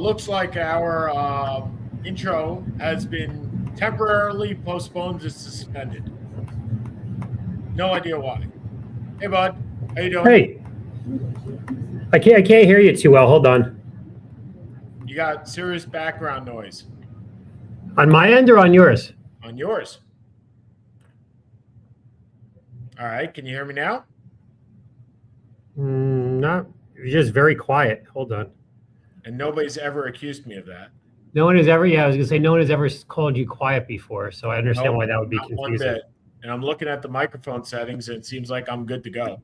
looks like our intro has been temporarily postponed to suspended. No idea why. Hey, bud. How you doing? Hey. I can't hear you too well. Hold on. You got serious background noise. On my end or on yours? On yours. All right. Can you hear me now? Not. You're just very quiet. Hold on. And nobody's ever accused me of that. No one has ever. Yeah, I was gonna say no one has ever called you quiet before, so I understand why that would be Not confusing. one bit. And I'm looking at the microphone settings, and it seems like I'm good to go.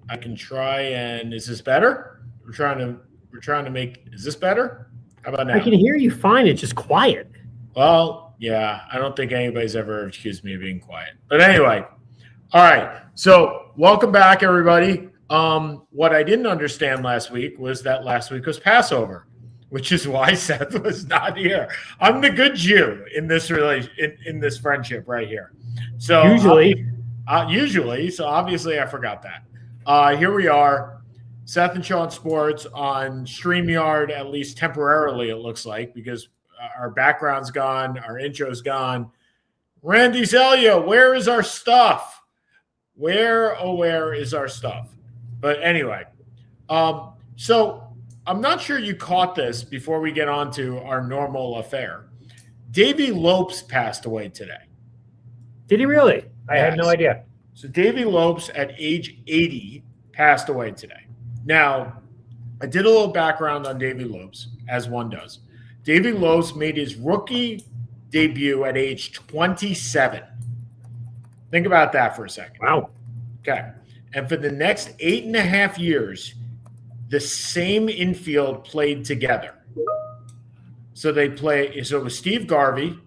I can try. And is this better? We're trying to make. Is this better? How about now? I can hear you fine. It's just quiet. Well, yeah. I don't think anybody's ever accused me of being quiet. But anyway, all right. So welcome back, everybody. What I didn't understand last week was that last week was Passover, which is why Seth was not here. I'm the good Jew in this in this friendship right here. So usually, so obviously I forgot that. Here we are, Seth and Sean Sports on StreamYard, at least temporarily, it looks like, because our background's gone, our intro's gone. Randy Zelia, where is our stuff? Where is our stuff? But anyway, so I'm not sure you caught this before we get on to our normal affair. Davy Lopes passed away today. Did he really? I had no idea. So Davy Lopes at age 80 passed away today. Now, I did a little background on Davy Lopes, as one does. Davy Lopes made his rookie debut at age 27. Think about that for a second. Wow. Okay. And for the next 8.5 years, the same infield played together. So it was Steve Garvey,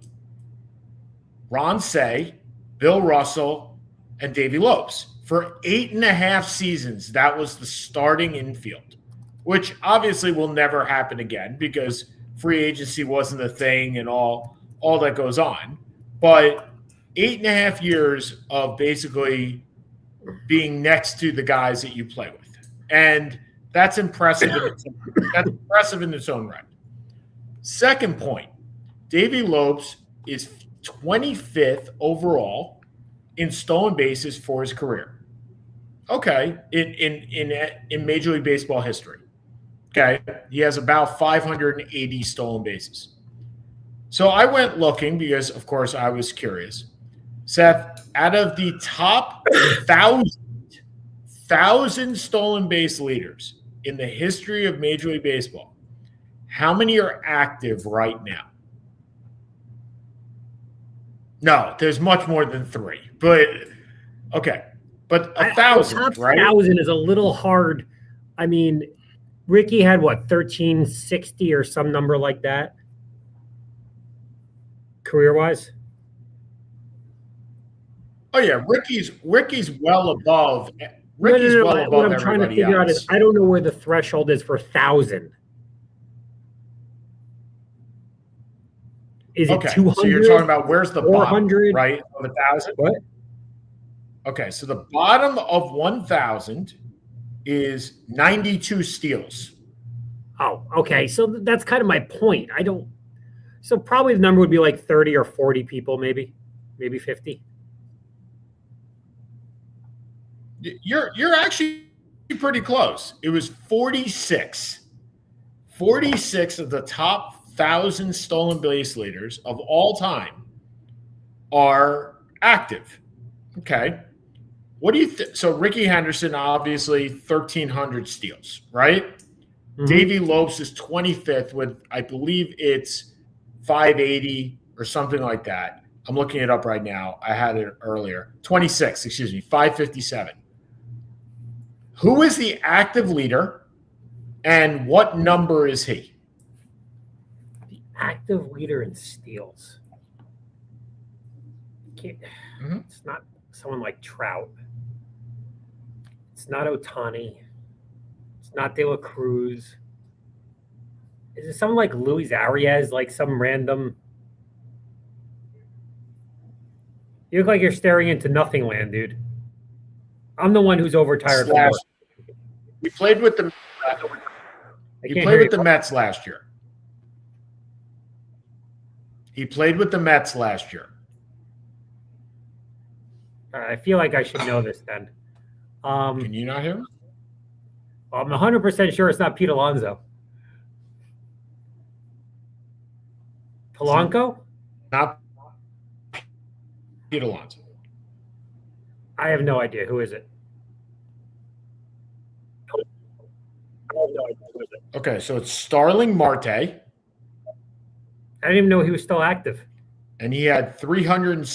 Ron Say, Bill Russell, and Davy Lopes. For 8.5 seasons, that was the starting infield, which obviously will never happen again because free agency wasn't a thing and all that goes on. But 8.5 years of basically being next to the guys that you play with. And that's impressive. That's impressive in its own right. Second point, Davy Lopes is 25th overall in stolen bases for his career. Okay, in Major League Baseball history. Okay, he has about 580 stolen bases. So I went looking because, of course, I was curious. Seth, out of the top 1,000 stolen base leaders in the history of Major League Baseball, how many are active right now? No, there's much more than 3. But okay, but 1,000, right? 1,000 is a little hard. I mean, Ricky had what, 1360 or some number like that, career-wise. Oh yeah, Ricky's well above. Ricky's well above what I'm trying to figure out is I don't know where the threshold is for 1,000. Is it 200? So you're talking about where's the 400, bottom, right, of 1,000? What? Okay, so the bottom of 1,000 is 92 steals. Oh, okay. So that's kind of my point. So probably the number would be like 30 or 40 people, maybe 50. You're actually pretty close. It was 46. 46 of the top 1,000 stolen base leaders of all time are active. Okay. What do you think? So Ricky Henderson, obviously 1,300 steals, right? Mm-hmm. Davy Lopes is 25th with, I believe it's 580 or something like that. I'm looking it up right now. I had it earlier. 557. Who is the active leader and what number is he? The active leader in steals. It's not someone like Trout. It's not Ohtani. It's not De La Cruz. Is it someone like Luis Arias, like some random? You look like you're staring into nothing land, dude. I'm the one who's overtired. We played with the He played with the Mets last year. I feel like I should know this then. Can you not hear him? I'm 100% sure it's not Pete Alonso. Polanco? Not Pete Alonso. I have no idea. Who is it? Okay, so it's Starling Marte. I didn't even know he was still active. And he had 300.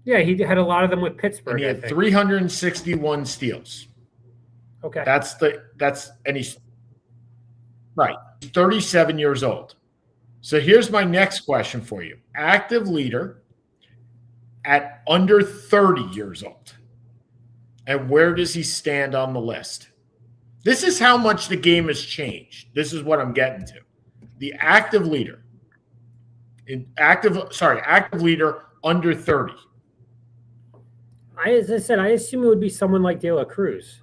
Yeah, he had a lot of them with Pittsburgh. And he had 361 steals. Okay. And he's right. 37 years old. So here's my next question for you. Active leader at under 30 years old. And where does he stand on the list? This is how much the game has changed. This is what I'm getting to. The active leader. Active leader under 30. As I said, I assume it would be someone like De La Cruz.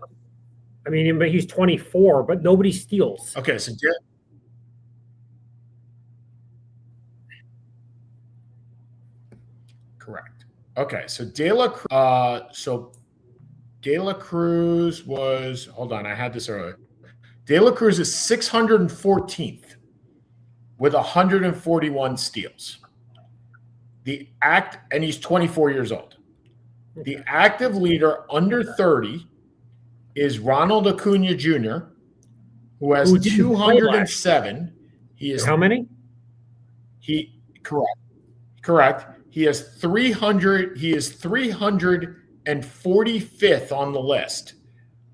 I mean, but he's 24, but nobody steals. Okay, so correct. Okay, so De La Cruz was, hold on, I had this earlier. De La Cruz is 614th with 141 steals. And he's 24 years old. The active leader under 30 is Ronald Acuna Jr., who has 207. He is how many? Correct. He has 300. He is 345th on the list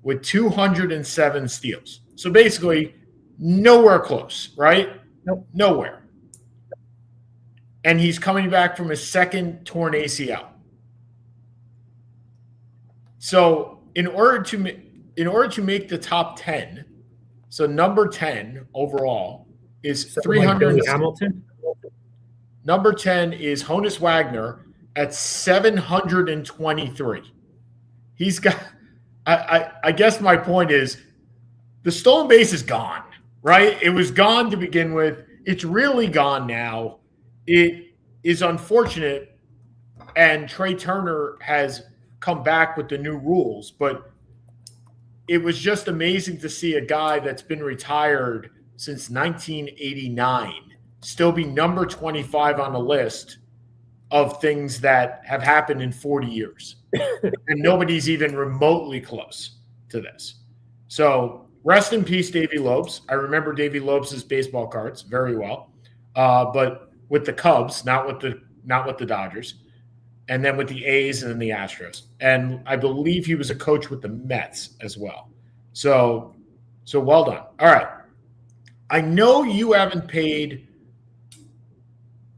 with 207 steals. So basically, nowhere close, right? Nope. Nowhere. And he's coming back from his second torn ACL. So in order to make the top 10, so number 10 overall is 300. Like Hamilton. Number 10 is Honus Wagner at 723. He's got. I guess my point is, the stolen base is gone, right? It was gone to begin with. It's really gone now. It is unfortunate, and Trey Turner has come back with the new rules, but it was just amazing to see a guy that's been retired since 1989 still be number 25 on the list of things that have happened in 40 years. And nobody's even remotely close to this. So rest in peace, Davey Lopes. I remember Davey Lopes' baseball cards very well, but with the Cubs, not with the Dodgers. And then with the A's and then the Astros. And I believe he was a coach with the Mets as well. So well done. All right. I know you haven't paid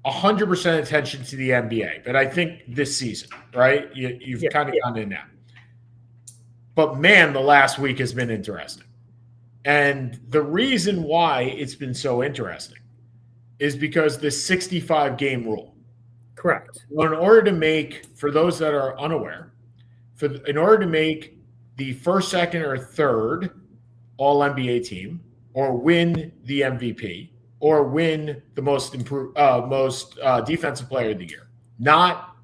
100% attention to the NBA, but I think this season, right? You've kind of gone in now. But man, the last week has been interesting. And the reason why it's been so interesting is because the 65-game rule. Correct. Well, in order to make, for those that are unaware, in order to make the first, second, or third All-NBA team, or win the MVP, or win the most defensive player of the year, not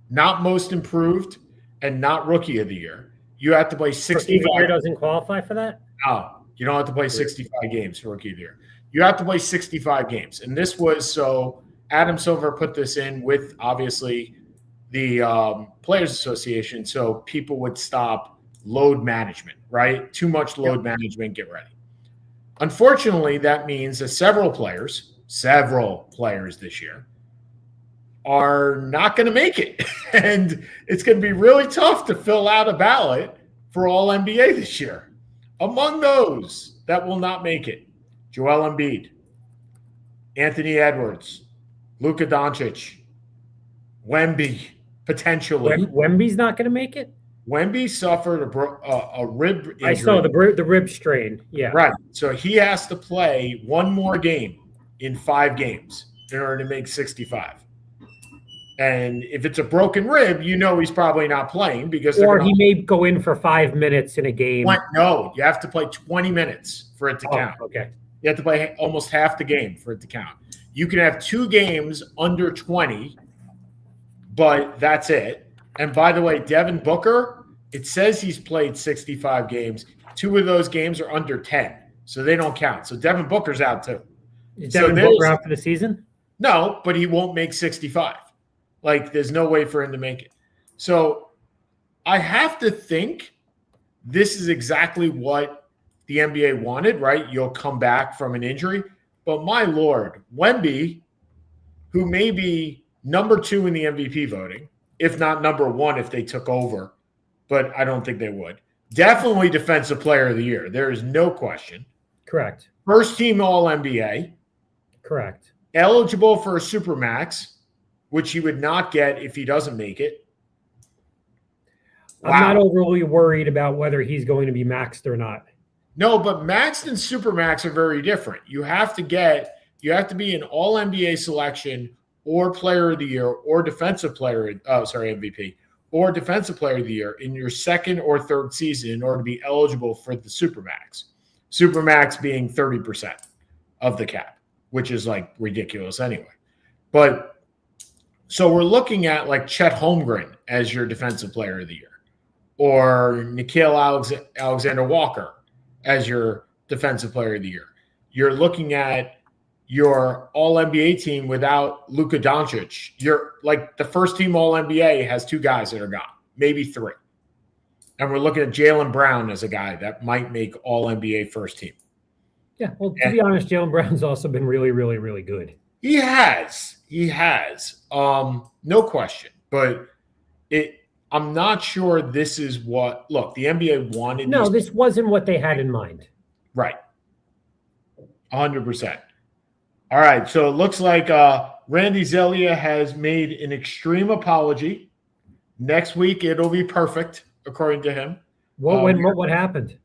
most improved and not rookie of the year, you have to play 65. Rookie doesn't qualify for that? No, you don't have to play 65 games for rookie of the year. You have to play 65 games. And this was so Adam Silver put this in with, obviously, the Players Association so people would stop load management, right? Too much load management, get ready. Unfortunately, that means that several players this year are not going to make it. And it's going to be really tough to fill out a ballot for All-NBA this year. Among those that will not make it, Joel Embiid, Anthony Edwards, Luka Doncic, Wemby, potentially. Wemby's not going to make it? Wemby suffered a rib injury. I saw the rib strain. Yeah. Right. So he has to play one more game in 5 games in order to make 65. And if it's a broken rib, he's probably not playing because he may go in for 5 minutes in a game. No, you have to play 20 minutes for it to count. Okay. You have to play almost half the game for it to count. You can have 2 games under 20, but that's it. And by the way, Devin Booker, it says he's played 65 games. 2 of those games are under 10, so they don't count. So Devin Booker's out too. Is Devin Booker out for the season? No, but he won't make 65. Like, there's no way for him to make it. So I have to think this is exactly what the NBA wanted, right? You'll come back from an injury. But my Lord, Wemby, who may be number 2 in the MVP voting, if not number 1 if they took over, but I don't think they would. Definitely Defensive Player of the Year. There is no question. Correct. First team All-NBA. Correct. Eligible for a Supermax, which he would not get if he doesn't make it. Wow. I'm not overly worried about whether he's going to be maxed or not. No, but maxed and Supermax are very different. You have to be an All-NBA selection or Player of the Year or MVP or Defensive Player of the Year in your second or third season in order to be eligible for the Supermax. Supermax being 30% of the cap, which is like ridiculous anyway. But so we're looking at like Chet Holmgren as your Defensive Player of the Year, or Nickeil Alexander-Walker as your Defensive Player of the Year. You're looking at your All-NBA team without Luka Doncic. You're like the first team All-NBA has 2 guys that are gone, maybe 3. And we're looking at Jaylen Brown as a guy that might make All-NBA first team. Yeah, well, to be honest, Jaylen Brown's also been really, really, really good. He has. No question. But I'm not sure this is what – look, the NBA wanted – No, this wasn't what they had in mind. Right. 100%. All right, so it looks like Randy Zelia has made an extreme apology. Next week, it'll be perfect, according to him. What happened?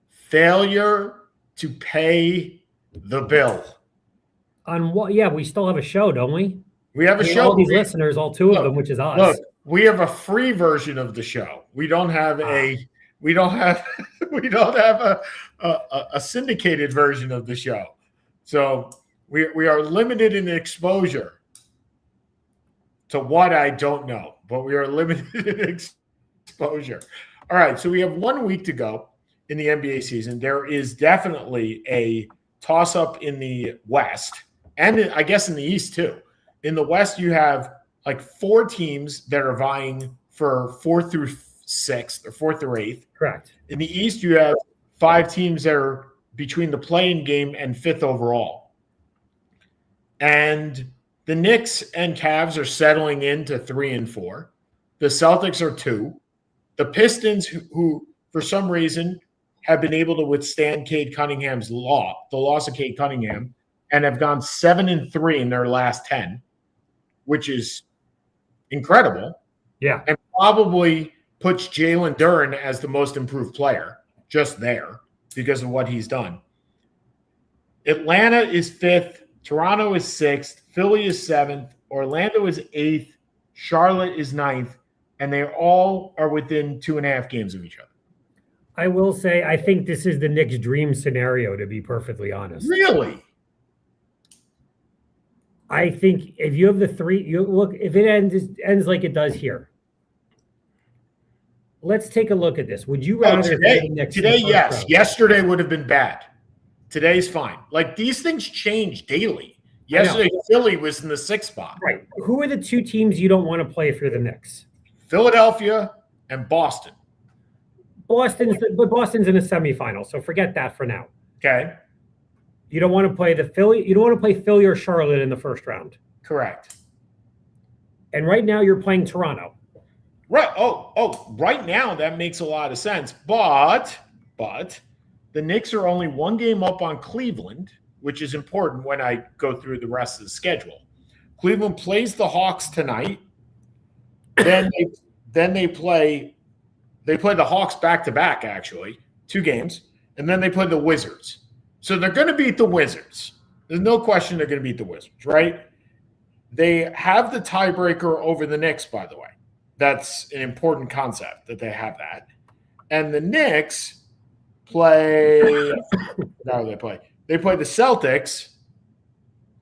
Failure to pay the bill. On what? Yeah, we still have a show, don't we? We have a show. All these listeners, all 2 of them, which is us. Look, we have a free version of the show. We don't have a syndicated version of the show. So we are limited in exposure to what I don't know, but we are limited in exposure. All right, so we have 1 week to go in the NBA season. There is definitely a toss-up in the West, and I guess in the East too. In the West, you have like 4 teams that are vying for 4th through 6th or 4th through 8th. Correct. In the East, you have 5 teams that are between the play-in game and 5th overall. And the Knicks and Cavs are settling into 3 and 4. The Celtics are 2. The Pistons, who for some reason have been able to withstand Cade Cunningham's the loss of Cade Cunningham, and have gone 7 and 3 in their last 10, which is incredible. Yeah. And probably puts Jalen Duren as the most improved player just there because of what he's done. Atlanta is 5th. Toronto is 6th. Philly is 7th. Orlando is 8th. Charlotte is 9th. And they all are within 2.5 games of each other. I will say, I think this is the Knicks' dream scenario, to be perfectly honest. Really? I think if you have the 3, if it ends like it does here. Let's take a look at this. Would you rather today, yes. Round? Yesterday would have been bad. Today's fine. Like, these things change daily. Yesterday, Philly was in the 6th spot. Right. Who are the 2 teams you don't want to play for the Knicks? Philadelphia and Boston. Boston's in a semifinal, so forget that for now. Okay. You don't want to play You don't want to play Philly or Charlotte in the first round. Correct. And right now you're playing Toronto. Right. Oh, right now that makes a lot of sense. But the Knicks are only 1 game up on Cleveland, which is important when I go through the rest of the schedule. Cleveland plays the Hawks tonight. Then they play the Hawks back-to-back, actually, 2 games. And then they play the Wizards. So they're going to beat the Wizards. There's no question they're going to beat the Wizards, right? They have the tiebreaker over the Knicks, by the way. That's an important concept that they have that. And the Knicks play no, they play the Celtics.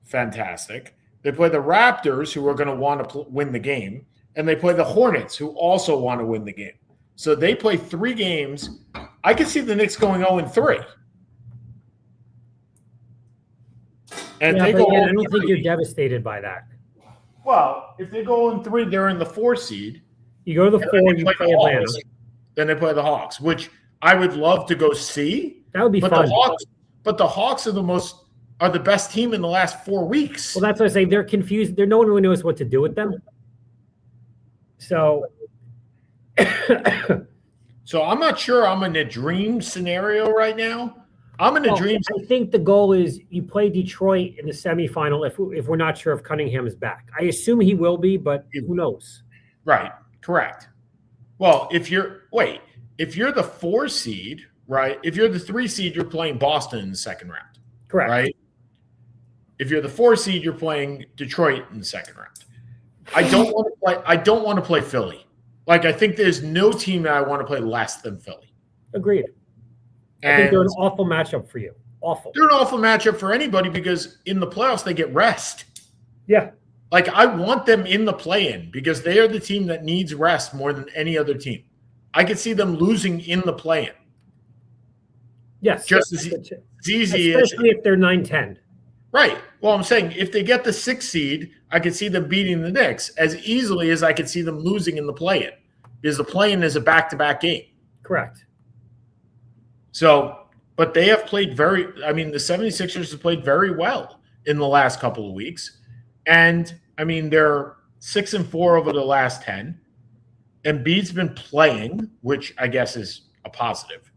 Fantastic. They play the Raptors, who are going to want to win the game, and they play the Hornets, who also want to win the game. So they play 3 games. I can see the Knicks going 0-3. And yeah, they but go again, I don't 0-3. think you're devastated by that. Well, if they go 0-3, they're in the 4 seed. You go to the 4, you play Atlanta. Then they play the Hawks, which I would love to go see. That would be but fun. The Hawks are the best team in the last 4 weeks. Well, that's what I say. They're confused. No one really knows what to do with them. So, so I'm not sure I'm in a dream scenario right now. I'm in a dream. I think the goal is you play Detroit in the semifinal if we're not sure if Cunningham is back. I assume he will be, but who knows? Right. Correct. Well, if you're the 4 seed, right? If you're the 3 seed, you're playing Boston in the second round. Correct. Right? If you're the 4 seed, you're playing Detroit in the second round. I don't want to play Philly. Like, I think there's no team that I want to play less than Philly. Agreed. I think they're an awful matchup for you. Awful. They're an awful matchup for anybody because in the playoffs they get rest. Yeah. Like, I want them in the play-in because they are the team that needs rest more than any other team. I could see them losing in the play-in. Yes. Just as easy as, especially if they're 9-10. Right. Well, I'm saying if they get the 6 seed, I could see them beating the Knicks as easily as I could see them losing in the play-in because the play-in is a back-to-back game. Correct. So, but they have played the 76ers have played very well in the last couple of weeks. And, they're 6-4 over the last 10. Embiid's been playing, which I guess is a positive.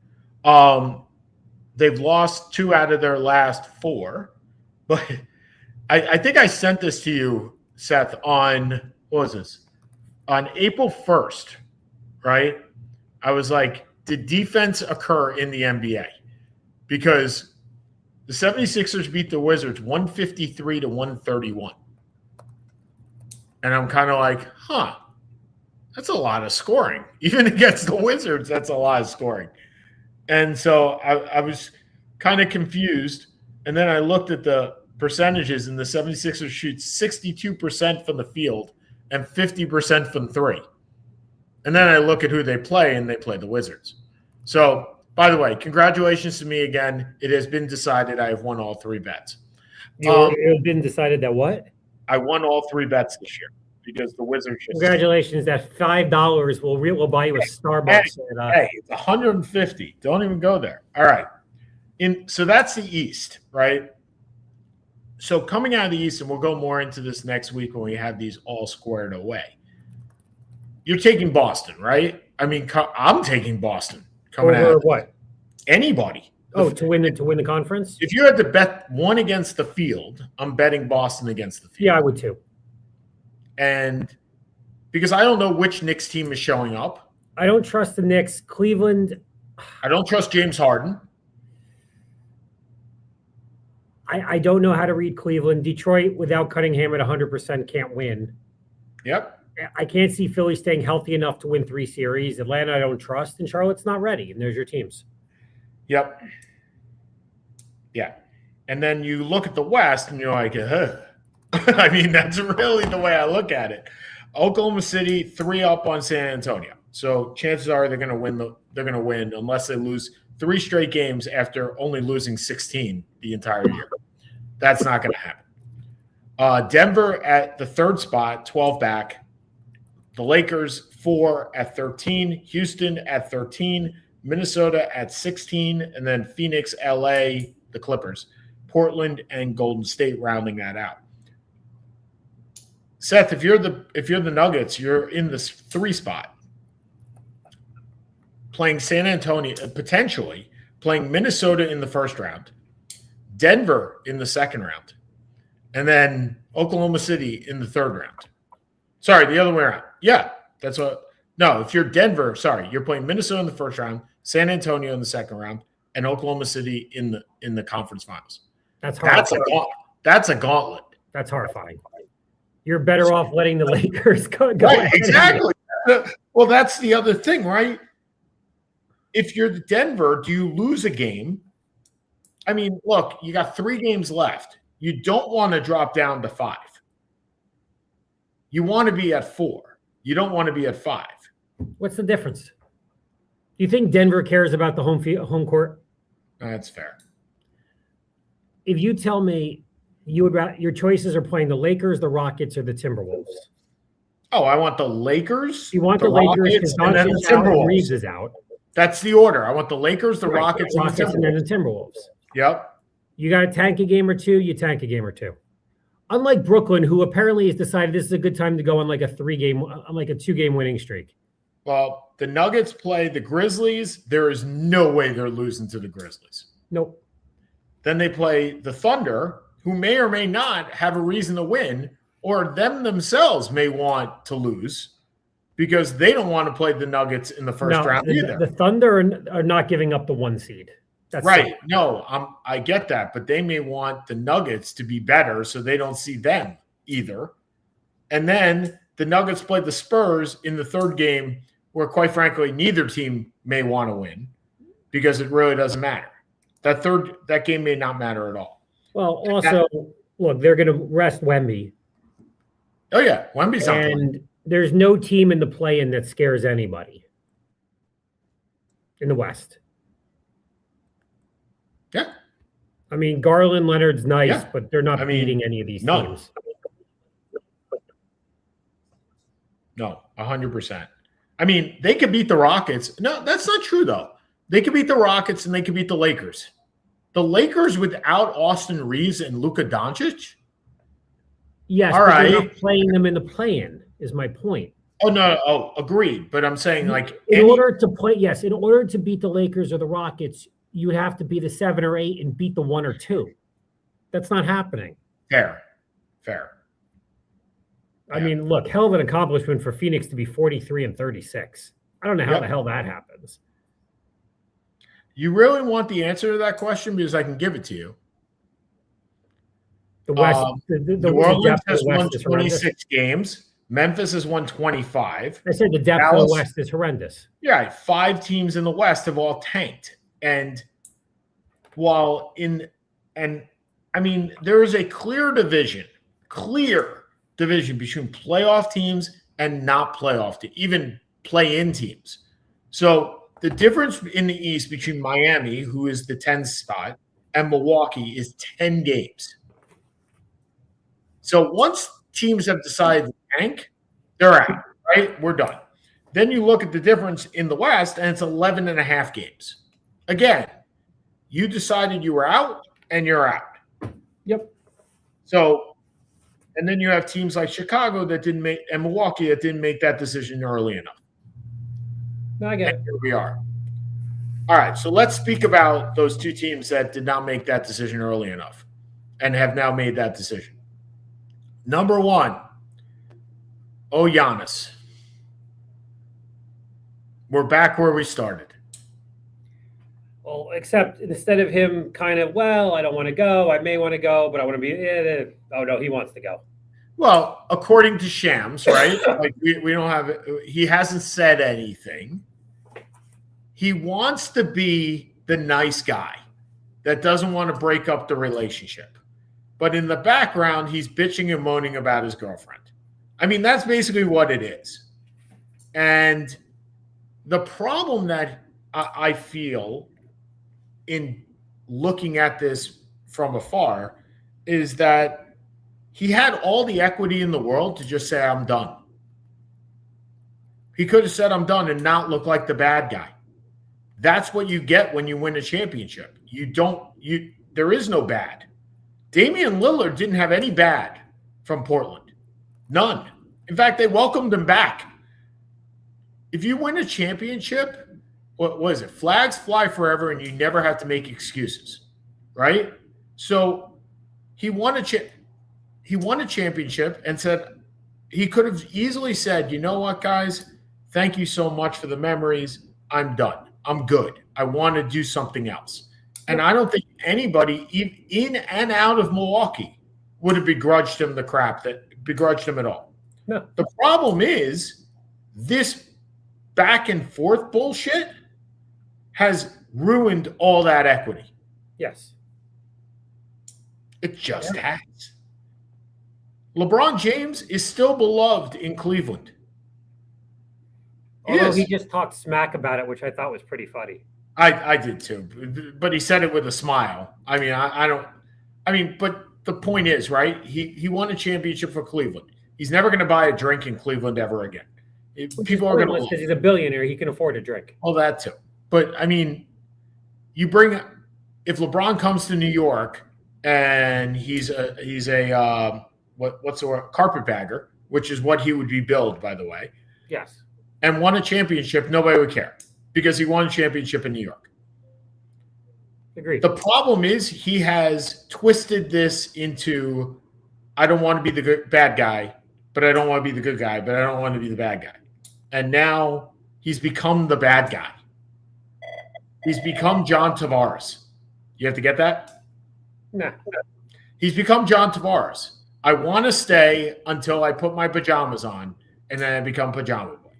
They've lost 2 out of their last 4. But I think I sent this to you, Seth, on – what was this? On April 1st, right? I was like, did defense occur in the NBA? Because the 76ers beat the Wizards 153-131. And I'm kind of like, that's a lot of scoring. Even against the Wizards, that's a lot of scoring. And so I was kind of confused. And then I looked at the percentages, and the 76ers shoot 62% from the field and 50% from 3. And then I look at who they play, and they play the Wizards. So, by the way, congratulations to me again. It has been decided I have won all 3 bets. It has been decided that what? I won all 3 bets this year because the Wizards just – Congratulations. That $5 will buy you a Starbucks. Hey, it's $150. Don't even go there. All right. So that's the East, right? So coming out of the East, and we'll go more into this next week when we have these all squared away. You're taking Boston, right? I'm taking Boston coming out. Over what? Anybody. Oh, to win the conference? If you had to bet one against the field, I'm betting Boston against the field. Yeah, I would too. And because I don't know which Knicks team is showing up. I don't trust the Knicks. Cleveland. I don't trust James Harden. I don't know how to read Cleveland. Detroit, without Cunningham at 100%, can't win. Yep. I can't see Philly staying healthy enough to win 3 series. Atlanta, I don't trust. And Charlotte's not ready. And there's your teams. Yep. Yeah. And then you look at the West, and you're like, that's really the way I look at it. Oklahoma City 3 up on San Antonio. So chances are they're going to win. They're going to win unless they lose 3 straight games after only losing 16 the entire year. That's not going to happen. Denver at the 3rd spot, 12 back. The Lakers 4 at 13. Houston at 13. Minnesota at 16. And then Phoenix, LA, the Clippers. Portland and Golden State rounding that out. Seth, if you're the Nuggets, you're in this 3 spot. Playing San Antonio, potentially playing Minnesota in the 1st round, Denver in the 2nd round, and then Oklahoma City in the 3rd round. Sorry, the other way around. Yeah, that's what. No, if you're Denver, you're playing Minnesota in the 1st round, San Antonio in the 2nd round, and Oklahoma City in the conference finals. That's horrifying. That's a gauntlet. That's horrifying. You're better off letting the Lakers go. Right, exactly. Well, that's the other thing, right? If you're the Denver, do you lose a game? I mean, look, you got 3 games left. You don't want to drop down to 5. You want to be at 4. You don't want to be at 5. What's the difference? Do you think Denver cares about the home court? That's fair. If you tell me your choices are playing the Lakers, the Rockets, or the Timberwolves. Oh, I want the Lakers. You want the Lakers because Doncic's out and Reeves is out. That's the order. I want the Lakers, the Rockets, and then the Timberwolves. Yep. You got to tank a game or two, you tank a game or two. Unlike Brooklyn, who apparently has decided this is a good time to go on like a 2-game winning streak. Well, the Nuggets play the Grizzlies. There is no way they're losing to the Grizzlies. Nope. Then they play the Thunder, who may or may not have a reason to win, or them themselves may want to lose because they don't want to play the Nuggets in the first round either. The Thunder are not giving up the 1 seed. That's right. No, I get that, but they may want the Nuggets to be better so they don't see them either. And then the Nuggets play the Spurs in the 3rd game where, quite frankly, neither team may want to win because it really doesn't matter. That game may not matter at all. Well, also, look, they're going to rest Wemby. Oh, yeah. Wemby's not playing. And there's no team in the play-in that scares anybody in the West. Yeah. I mean, Garland, Leonard's nice, but they're not beating any of these teams. No, 100%. I mean, they could beat the Rockets. No, that's not true, though. They could beat the Rockets and they could beat the Lakers. The Lakers without Austin Reeves and Luka Doncic? Yes, all right. They're not playing them in the play-in is my point. Oh, no. Oh, agreed. But I'm saying, in order to beat the Lakers or the Rockets, you would have to be the 7 or 8 and beat the 1 or 2. That's not happening. Fair. I mean, look, hell of an accomplishment for Phoenix to be 43-36. I don't know how the hell that happens. You really want the answer to that question because I can give it to you. The West, New Orleans has won 26 games. Memphis has won 25. I said the depth of the West is horrendous. Yeah, 5 teams in the West have all tanked. And I mean, there is a clear division between playoff teams and not playoff teams, even play-in teams. So the difference in the East between Miami, who is the 10th spot, and Milwaukee is 10 games. So once teams have decided to tank, they're out, right? We're done. Then you look at the difference in the West, and it's 11.5 games. Again, you decided you were out, and you're out. Yep. So, and then you have teams like Chicago and Milwaukee that didn't make that decision early enough. No, I get it. Here we are. All right, so let's speak about those 2 teams that did not make that decision early enough and have now made that decision. Number 1, Giannis. We're back where we started. Well, except instead of him kind of, I don't want to go. I may want to go, but I want to be. Oh no, he wants to go. Well, according to Shams, right? we don't have. He hasn't said anything. He wants to be the nice guy that doesn't want to break up the relationship, but in the background, he's bitching and moaning about his girlfriend. I mean, that's basically what it is. And the problem that I feel in looking at this from afar is that he had all the equity in the world to just say, I'm done. He could have said, I'm done and not look like the bad guy. That's what you get when you win a championship. There is no bad. Damian Lillard didn't have any bad from Portland. None. In fact, they welcomed him back. If you win a championship, what is it? Flags fly forever, and you never have to make excuses, right? So he won a championship and said he could have easily said, you know what, guys? Thank you so much for the memories. I'm done. I'm good. I want to do something else. And I don't think anybody in and out of Milwaukee would have begrudged him the crap that begrudged him at all. No. The problem is this back and forth bullshit has ruined all that equity. Yes. It just has. LeBron James is still beloved in Cleveland. Although he just talked smack about it, which I thought was pretty funny. I did too, but he said it with a smile. I mean, but the point is, right? He won a championship for Cleveland. He's never going to buy a drink in Cleveland ever again. People are going to, because he's a billionaire, he can afford a drink. Oh, that too. But I mean, if LeBron comes to New York and he's a what's the word? Carpetbagger, which is what he would be billed, by the way. Yes. And won a championship, nobody would care because he won a championship in New York. Agreed. The problem is he has twisted this into, I don't want to be the bad guy, but I don't want to be the good guy, but I don't want to be the bad guy. And now he's become the bad guy. He's become John Tavares. You have to get that? No. He's become John Tavares. I want to stay until I put my pajamas on, and then I become Pajama Boy.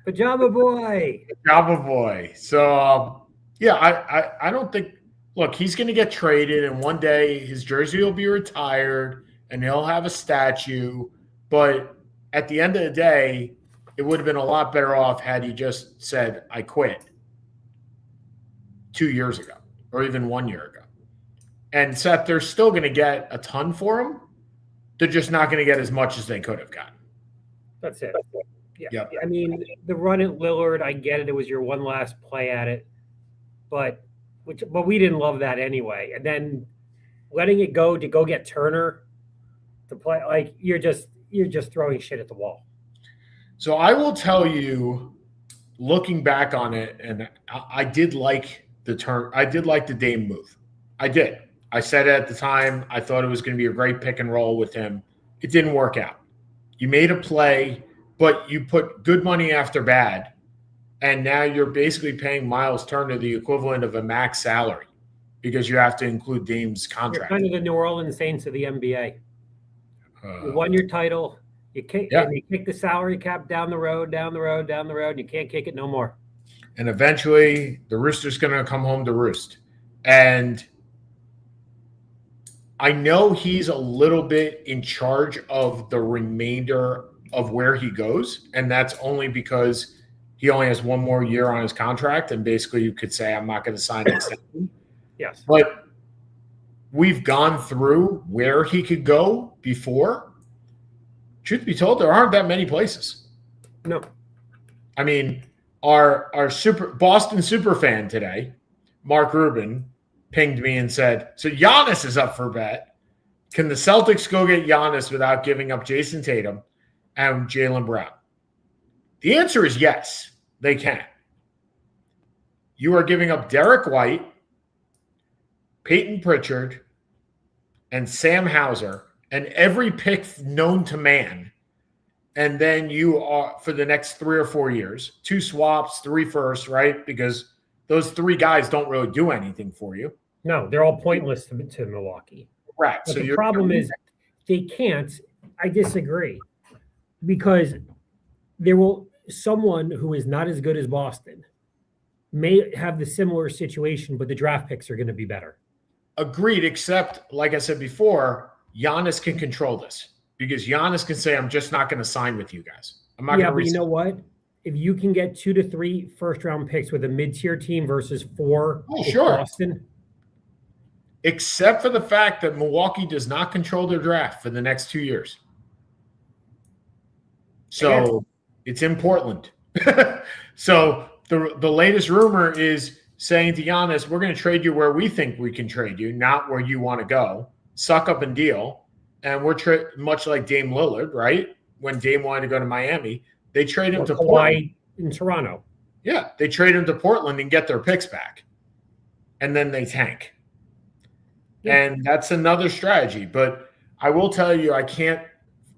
Pajama Boy. Pajama Boy. So, I don't think – look, he's going to get traded, and one day his jersey will be retired, and he'll have a statue. But at the end of the day, it would have been a lot better off had he just said, I quit 2 years ago or even 1 year ago. And Seth, they're still going to get a ton for him. They're just not going to get as much as they could have gotten. That's it. Yeah. Yep. I mean, the run at Lillard, I get it. It was your one last play at it. But we didn't love that anyway. And then letting it go to go get Turner to play, like you're just throwing shit at the wall. So I will tell you, looking back on it, and I did like the Dame move. I did. I said it at the time. I thought it was going to be a great pick and roll with him. It didn't work out. You made a play, but you put good money after bad, and now you're basically paying Miles Turner the equivalent of a max salary because you have to include Dame's contract. You're kind of the New Orleans Saints of the NBA. You won your title. You kick the salary cap down the road, and you can't kick it no more. And eventually, the rooster's going to come home to roost. And I know he's a little bit in charge of the remainder of where he goes, and that's only because he only has one more year on his contract, and basically you could say, I'm not going to sign an extension. Yes. But we've gone through where he could go before. Truth be told, there aren't that many places. No. I mean, our Boston super fan today, Mark Rubin, pinged me and said, so Giannis is up for bet. Can the Celtics go get Giannis without giving up Jason Tatum and Jaylen Brown? The answer is yes, they can. You are giving up Derek White, Peyton Pritchard, and Sam Hauser, and every pick known to man. And then you are, for the next 3 or 4 years, 2 swaps, 3 firsts, right? Because those 3 guys don't really do anything for you. No, they're all pointless to Milwaukee. Right. But so the problem is they can't. I disagree. Because someone who is not as good as Boston may have the similar situation, but the draft picks are going to be better. Agreed, except, like I said before, Giannis can control this. Because Giannis can say, I'm just not going to sign with you guys. I'm not going to but you know what? If you can get 2 to 3 first-round picks with a mid-tier team versus 4 with Boston. Except for the fact that Milwaukee does not control their draft for the next 2 years. So it's in Portland. So the latest rumor is saying to Giannis, we're going to trade you where we think we can trade you, not where you want to go. Suck up and deal. And we're much like Dame Lillard, right? When Dame wanted to go to Miami, they trade him to Portland. In Toronto. Yeah, they trade him to Portland and get their picks back. And then they tank. Yeah. And that's another strategy. But I will tell you, I can't,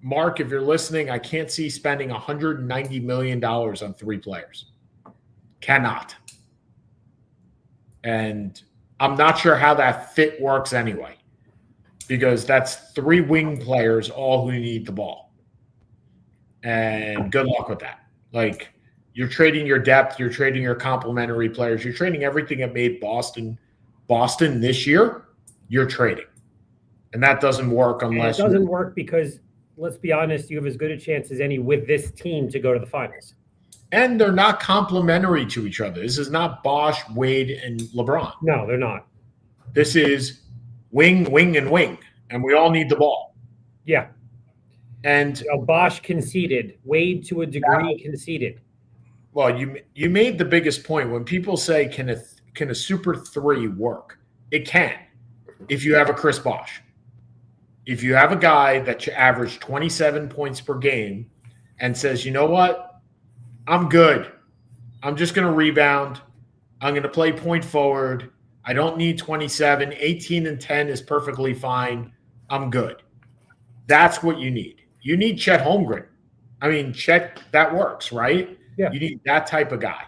Mark, if you're listening, I can't see spending $190 million on 3 players. Cannot. And I'm not sure how that fit works anyway. because that's 3 wing players, all who need the ball. And good luck with that. Like, you're trading your depth, you're trading your complementary players, you're trading everything that made Boston this year. You're trading, and that doesn't work unless it doesn't work because, let's be honest, you have as good a chance as any with this team to go to the finals. And they're not complementary to each other. This is not Bosh, Wade, and LeBron. No, they're not. This is wing, and wing, and we all need the ball. Yeah. And Bosh conceded. Wade, to a degree, conceded. Well, you made the biggest point. When people say, can a super 3 work? It can, if you have a Chris Bosh. If you have a guy that averaged 27 points per game and says, you know what? I'm good. I'm just going to rebound. I'm going to play point forward. I don't need 27. 18 and 10 is perfectly fine. I'm good. That's what you need. You need Chet Holmgren. I mean, Chet, that works, right? Yeah. You need that type of guy.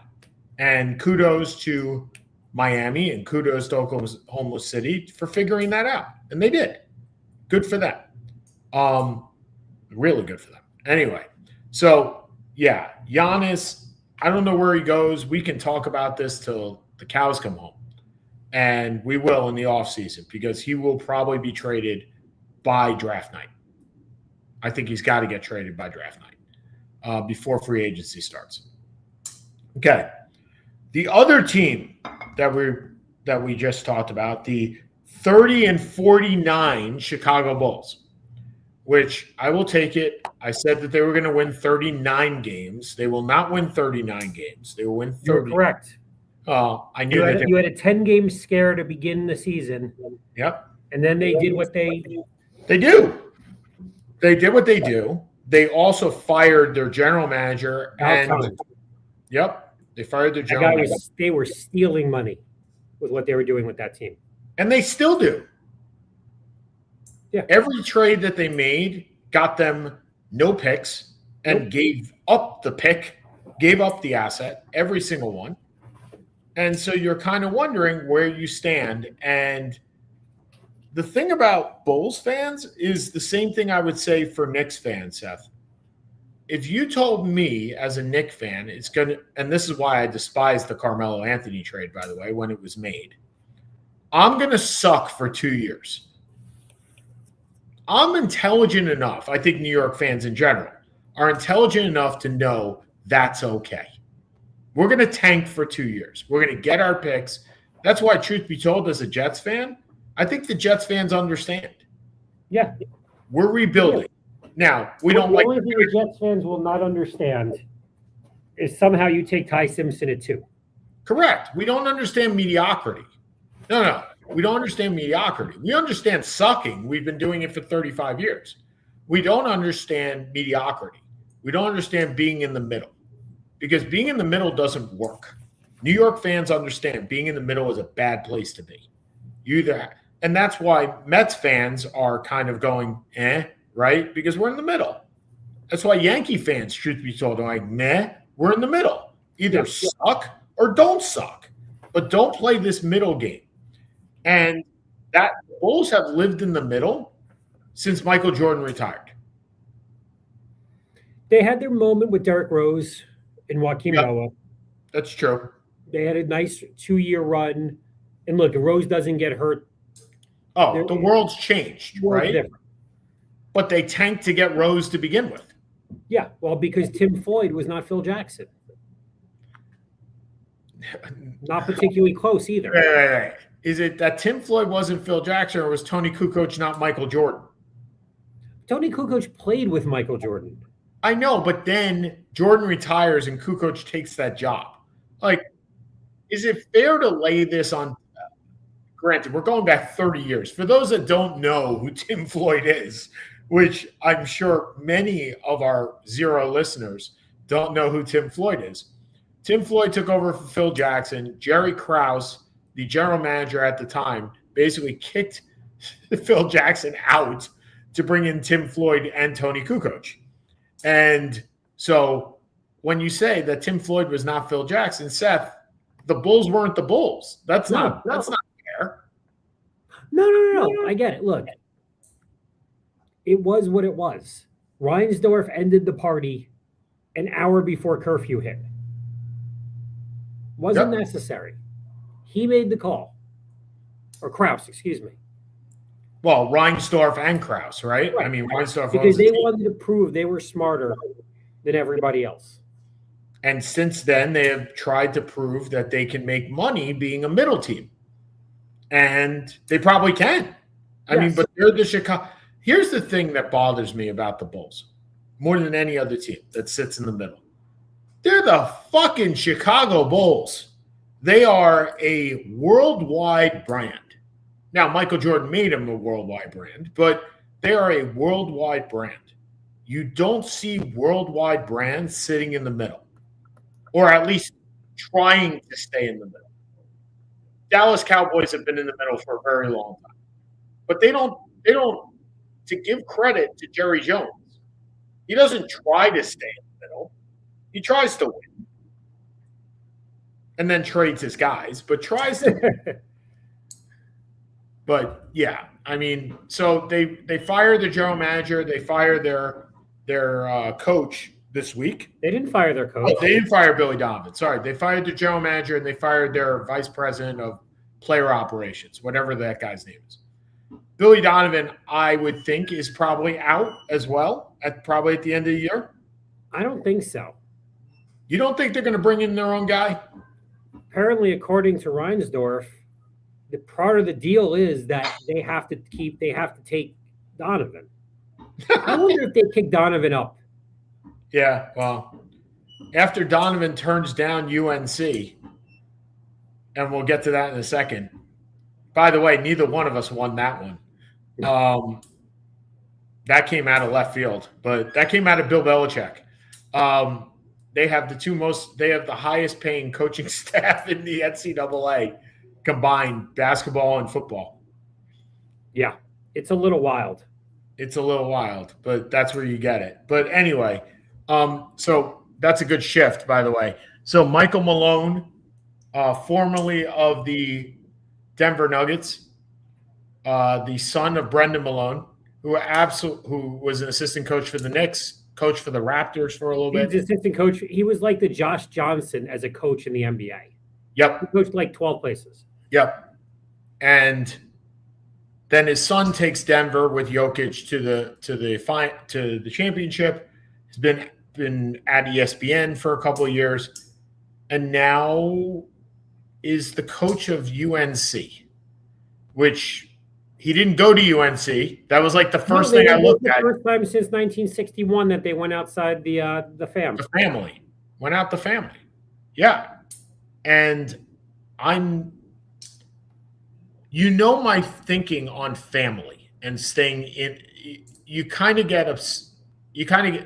And kudos to Miami and kudos to Oklahoma City for figuring that out. And they did. Good for them. Really good for them. Anyway, so yeah, Giannis, I don't know where he goes. We can talk about this till the cows come home. And we will in the offseason because he will probably be traded by draft night. I think he's got to get traded by draft night before free agency starts. Okay. The other team that we just talked about, the 30-49 Chicago Bulls, which I will take it. I said that they were going to win 39 games. They will not win 39 games. They will win 30. You're correct. I knew you had a 10-game scare to begin the season. Yep. And then they did what they do. They did what they do. They also fired their general manager. Yep. They fired their general manager. They were stealing money with what they were doing with that team. And they still do. Yeah. Every trade that they made got them no picks and gave up the pick, gave up the asset, every single one. And so you're kind of wondering where you stand. And the thing about Bulls fans is the same thing I would say for Knicks fans, Seth. If you told me as a Knicks fan, it's going to, and this is why I despise the Carmelo Anthony trade, by the way, when it was made. I'm going to suck for 2 years. I'm intelligent enough. I think New York fans in general are intelligent enough to know that's okay. We're going to tank for 2 years. We're going to get our picks. That's why, truth be told, as a Jets fan, I think the Jets fans understand. Yeah. We're rebuilding. Now, we don't like – the only thing the Jets fans will not understand is somehow you take Ty Simpson at 2. Correct. We don't understand mediocrity. No. We don't understand mediocrity. We understand sucking. We've been doing it for 35 years. We don't understand mediocrity. We don't understand being in the middle because being in the middle doesn't work. New York fans understand being in the middle is a bad place to be. And that's why Mets fans are kind of going, right? Because we're in the middle. That's why Yankee fans, truth be told, are like, we're in the middle. Either suck or don't suck. But don't play this middle game. And that Bulls have lived in the middle since Michael Jordan retired. They had their moment with Derrick Rose and Joakim Noah. That's true. They had a nice 2-year run. And look, if Rose doesn't get hurt. The world's changed, right? Different. But they tanked to get Rose to begin with. Yeah, well, because Tim Floyd was not Phil Jackson. Not particularly close either. Right. Is it that Tim Floyd wasn't Phil Jackson or was Tony Kukoc not Michael Jordan? Tony Kukoc played with Michael Jordan. I know, but then Jordan retires and Kukoc takes that job. Like, is it fair to lay this on – granted, we're going back 30 years. For those that don't know who Tim Floyd is, which I'm sure many of our Zero listeners don't know who Tim Floyd is. Tim Floyd took over for Phil Jackson. Jerry Krause, the general manager at the time, basically kicked Phil Jackson out to bring in Tim Floyd and Tony Kukoc. And so when you say that Tim Floyd was not Phil Jackson, Seth, the Bulls weren't the Bulls. That's not fair. No. I get it. Look, It was what it was. Reinsdorf ended the party an hour before curfew hit. Wasn't necessary. He made the call. Or Krause, excuse me. Well, Reinsdorf and Krause, right? I mean, Reinsdorf because they wanted to prove they were smarter than everybody else. And since then, they have tried to prove that they can make money being a middle team. And they probably can. I mean, but they're the Chicago. Here's the thing that bothers me about the Bulls more than any other team that sits in the middle. They're the fucking Chicago Bulls. They are a worldwide brand. Now, Michael Jordan made them a worldwide brand, but they are a worldwide brand. You don't see worldwide brands sitting in the middle, or at least trying to stay in the middle. Dallas Cowboys have been in the middle for a very long time, but they don't, to give credit to Jerry Jones, he doesn't try to stay in the middle. He tries to win and then trades his guys, but tries to win. But yeah, I mean, so they fire the general manager, they fire their coach this week. They didn't fire their coach. Oh, they didn't fire Billy Donovan. Sorry, they fired the general manager and they fired their vice president of player operations, whatever that guy's name is. Billy Donovan, I would think, is probably out as well probably at the end of the year. I don't think so. You don't think they're going to bring in their own guy? Apparently, according to Reinsdorf, the part of the deal is that they have to take Donovan. I wonder if they kick Donovan up. Yeah, well, after Donovan turns down UNC, and we'll get to that in a second. By the way, neither one of us won that one. That came out of left field, but that came out of Bill Belichick. They have the highest paying coaching staff in the NCAA combined, basketball and football. Yeah, it's a little wild. It's a little wild, but that's where you get it. But anyway, so that's a good shift, by the way. So Michael Malone, formerly of the Denver Nuggets, the son of Brendan Malone, who was an assistant coach for the Knicks, coach for the Raptors for a little bit. He was assistant coach. He was like the Josh Johnson as a coach in the NBA. Yep. He coached like 12 places. Yep. And then his son takes Denver with Jokic to the championship. He's been at ESPN for a couple of years, and now is the coach of UNC, which he didn't go to UNC. That was like the first thing I looked at. The first time since 1961 that they went outside the family. The family went out. The family, yeah. And my thinking on family and staying in. You kind of get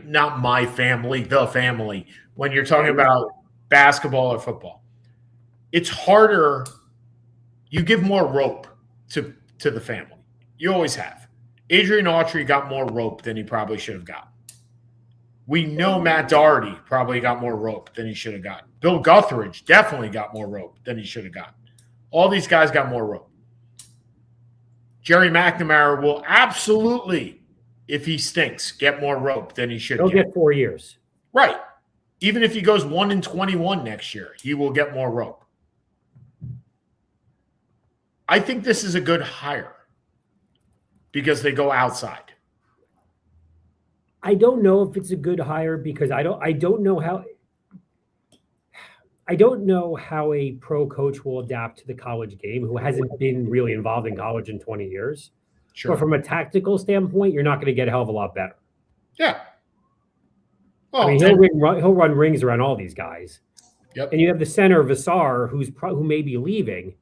not my family, the family when you're talking about basketball or football. It's harder. You give more rope to the family. You always have. Adrian Autry got more rope than he probably should have gotten. We know Matt Doherty probably got more rope than he should have gotten. Bill Guthridge definitely got more rope than he should have gotten. All these guys got more rope. Jerry McNamara will absolutely, if he stinks, get more rope than he should He'll get 4 years. Right. Even if he goes 1-21 next year, he will get more rope. I think this is a good hire because they go outside. I don't know if it's a good hire because I don't know how a pro coach will adapt to the college game who hasn't been really involved in college in 20 years. Sure. But from a tactical standpoint, you're not going to get a hell of a lot better. Yeah. Well, I mean, he'll run rings around all these guys. Yep. And you have the center, Vassar, who may be leaving.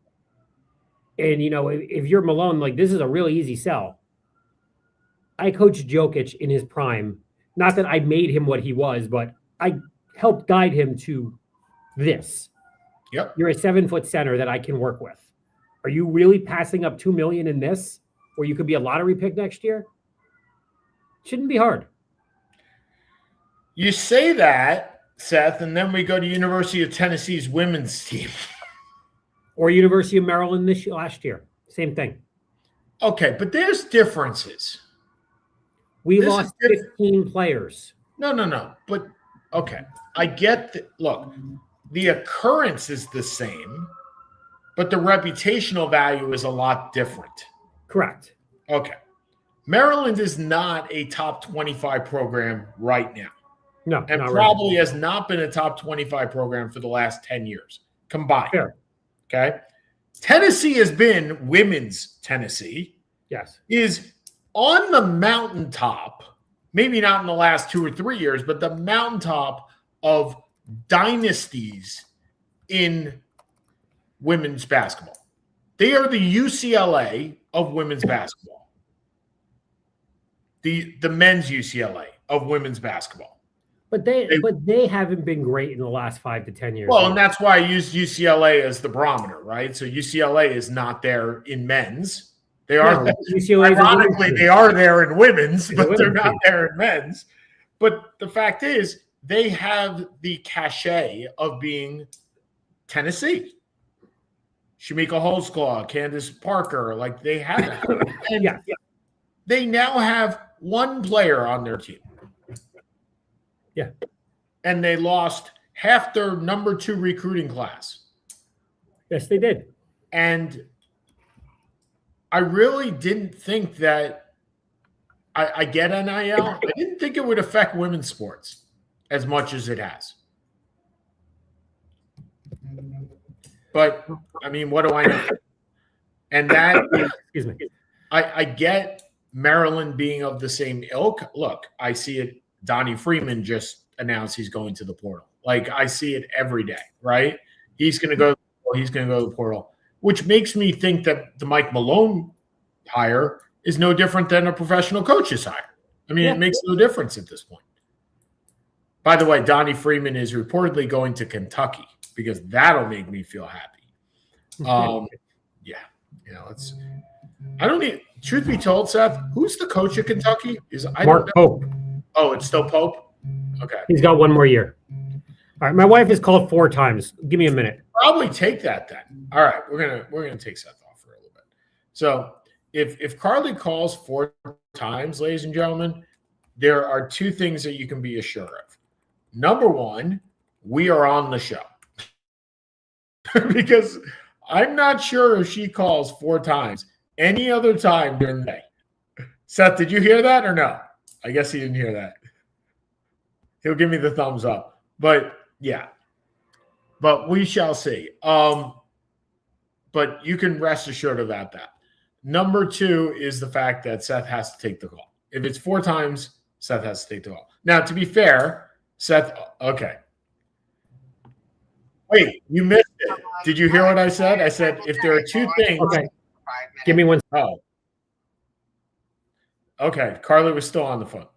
And, if you're Malone, like, this is a really easy sell. I coached Jokic in his prime. Not that I made him what he was, but I helped guide him to this. Yep. You're a 7-foot center that I can work with. Are you really passing up $2 million in this, where you could be a lottery pick next year? Shouldn't be hard. You say that, Seth, and then we go to University of Tennessee's women's team. Or University of Maryland last year. Same thing. Okay, but there's differences. We This is lost diff- 15 players. No. But okay, I get that. Look, the occurrence is the same, but the reputational value is a lot different. Correct. Okay. Maryland is not a top 25 program right now, No, and not probably really. has not been a top 25 program for the last 10 years combined. Fair. Okay. Tennessee has been women's Tennessee, Yes. is on the mountaintop, maybe not in the last 2 or 3 years, but the mountaintop of dynasties in women's basketball. They are the UCLA of women's basketball. The men's UCLA of women's basketball. But they haven't been great in the last 5 to 10 years. Well, and that's why I used UCLA as the barometer, right? So UCLA is not there in men's. They are ironically they are there in women's, but they're not there in men's. But the fact is, they have the cachet of being Tennessee. Shamika Holzclaw, Candace Parker, like they have that. And they now have one player on their team. Yeah. And they lost half their number 2 recruiting class. Yes, they did. And I really didn't think that I get NIL. I didn't think it would affect women's sports as much as it has. But I mean, what do I know? And that excuse me. I get Maryland being of the same ilk. Look, I see it. Donnie Freeman just announced he's going to the portal. Like I see it every day, right? He's going to go. He's going to go to the portal, which makes me think that the Mike Malone hire is no different than a professional coach's hire. I mean, it makes no difference at this point. By the way, Donnie Freeman is reportedly going to Kentucky because that'll make me feel happy. Let's. I don't need. Truth be told, Seth, who's the coach of Kentucky? Mark Pope. Oh, it's still Pope? Okay. He's got one more year. All right. My wife has called 4 times. Give me a minute. Probably take that then. All right. We're gonna take Seth off for a little bit. So if Carly calls 4 times, ladies and gentlemen, there are 2 things that you can be assured of. Number 1, we are on the show. Because I'm not sure if she calls 4 times any other time during the day. Seth, did you hear that or no? I guess he didn't hear that. He'll give me the thumbs up. But yeah. But we shall see. But you can rest assured about that. Number 2 is the fact that Seth has to take the call. If it's 4 times, Seth has to take the call. Now, to be fair, Seth, okay. Wait, you missed it. Did you hear what I said? I said if there are 2 things. Okay. Give me one. Oh. Okay. Carly was still on the phone.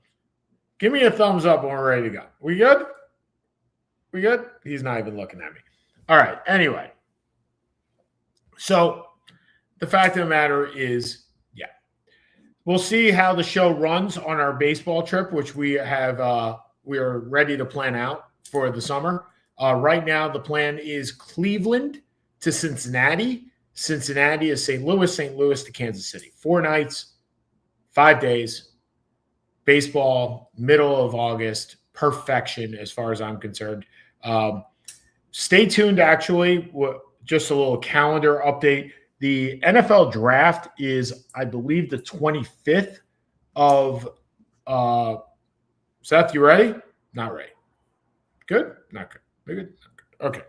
Give me a thumbs up when we're ready to go. We good? We good? He's not even looking at me. All right. Anyway. So the fact of the matter is, we'll see how the show runs on our baseball trip, which we are ready to plan out for the summer. Right now, the plan is Cleveland to Cincinnati. Cincinnati is St. Louis to Kansas City. 4 nights, 5 days. Baseball, middle of August, perfection as far as I'm concerned. Stay tuned, actually. Just a little calendar update. The NFL draft is, I believe, the 25th of Seth, you ready? Not ready. Good? Not good. Good? Not good. Okay.